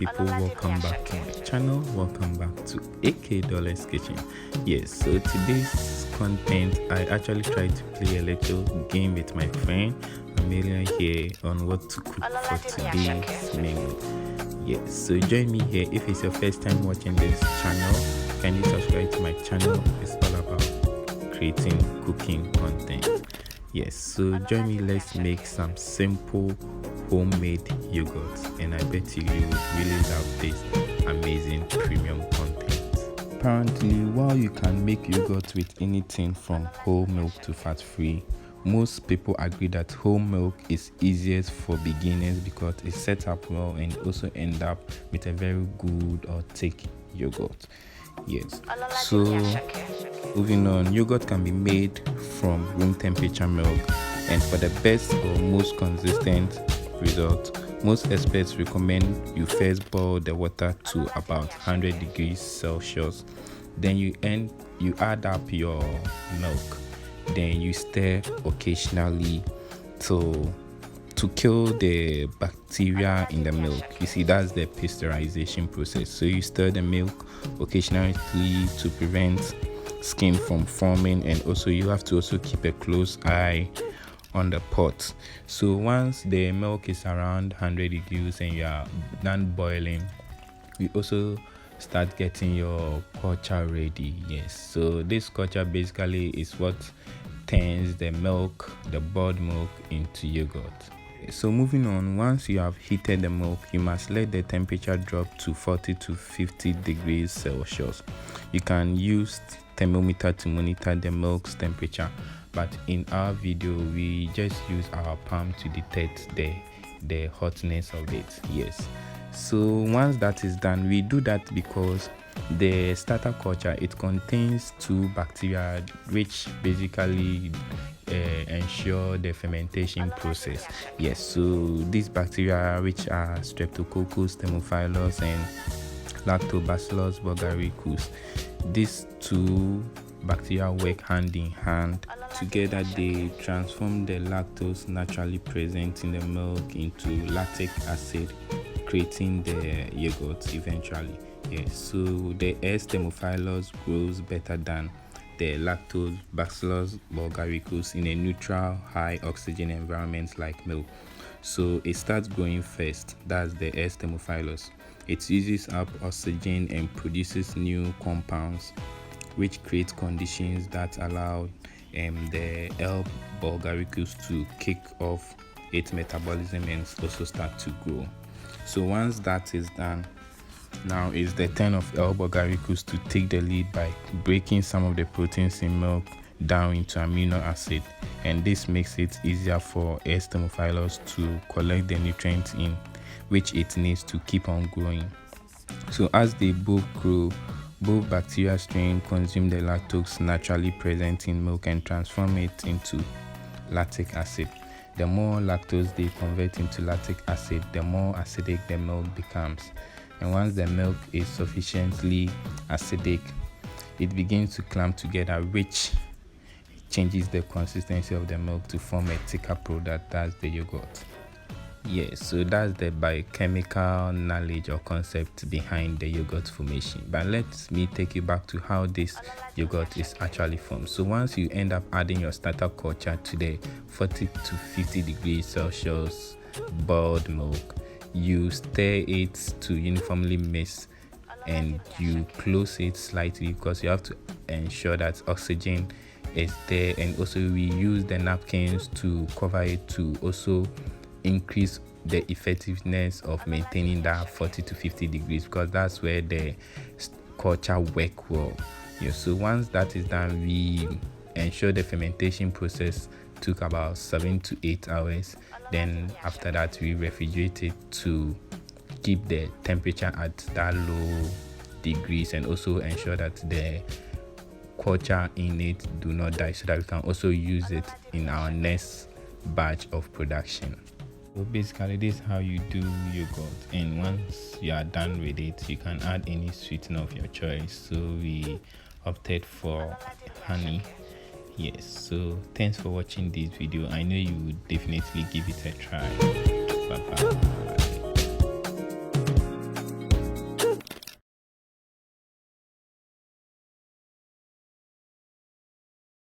people, welcome back to my channel. Welcome back to AK Dollars Kitchen. Yes, so today's content, I actually tried to play a little game with my friend Amelia here on what to cook for today's menu. Yes, so join me here. If it's your first time watching this channel, kindly subscribe to my channel. It's all about creating cooking content. Yes, so join me. Let's make some simple homemade yogurt, and I bet you would really love this amazing premium content. Apparently, while you can make yogurt with anything from whole milk to fat-free, most people agree that whole milk is easiest for beginners because it sets up well and also end up with a very good or thick yogurt. Yes, so moving on, yogurt can be made from room temperature milk, and for the best or most consistent result, most experts recommend you first boil the water to about 100 degrees Celsius. Then you add up your milk. Then you stir occasionally to kill the bacteria in the milk. You see, that's the pasteurization process. So you stir the milk occasionally to prevent skin from forming, and also you have to also keep a close eye on the pot. So once the milk is around 100 degrees and you are done boiling, you also start getting your culture ready. Yes, so this culture basically is what turns the boiled milk into yogurt. So moving on, once you have heated the milk, you must let the temperature drop to 40 to 50 degrees Celsius. You can use thermometer to monitor the milk's temperature, but in our video we just use our palm to detect the hotness of it. Yes, so once that is done, we do that because the starter culture, it contains two bacteria which basically ensure the fermentation process. Yes, so these bacteria, which are streptococcus, Thermophilus, and Lactobacillus bulgaricus, these two bacteria work hand in hand together. They transform the lactose naturally present in the milk into lactic acid, creating the yogurt eventually. Yes, so the S Thermophilus grows better than the Lactobacillus bulgaricus in a neutral, high oxygen environment like milk. So it starts growing first. That's the S Thermophilus. It uses up oxygen and produces new compounds, which create conditions that allow the L bulgaricus to kick off its metabolism and also start to grow. So once that is done, now is the turn of L bulgaricus to take the lead by breaking some of the proteins in milk down into amino acid, and this makes it easier for S Thermophilus to collect the nutrients in which it needs to keep on growing. So as they both grow, both bacteria strain consume the lactose naturally present in milk and transform it into lactic acid. The more lactose they convert into lactic acid, the more acidic the milk becomes. And once the milk is sufficiently acidic, it begins to clump together, which changes the consistency of the milk to form a thicker product. That's the yogurt. Yes, so that's the biochemical knowledge or concept behind the yogurt formation. But let me take you back to how this yogurt is actually formed. So once you end up adding your starter culture to the 40 to 50 degrees Celsius boiled milk, you stir it to uniformly mix, and you close it slightly because you have to ensure that oxygen is there, and also we use the napkins to cover it to also increase the effectiveness of maintaining that 40 to 50 degrees, because that's where the culture work well. Yeah, so once that is done, we ensure the fermentation process took about 7 to 8 hours. Then after that, we refrigerate it to keep the temperature at that low degrees, and also ensure that the culture in it do not die, so that we can also use it in our next batch of production. So basically, this is how you do yogurt, and once you are done with it, you can add any sweetener of your choice. So we opted for honey. Yes, so thanks for watching this video. I know you would definitely give it a try. Bye bye.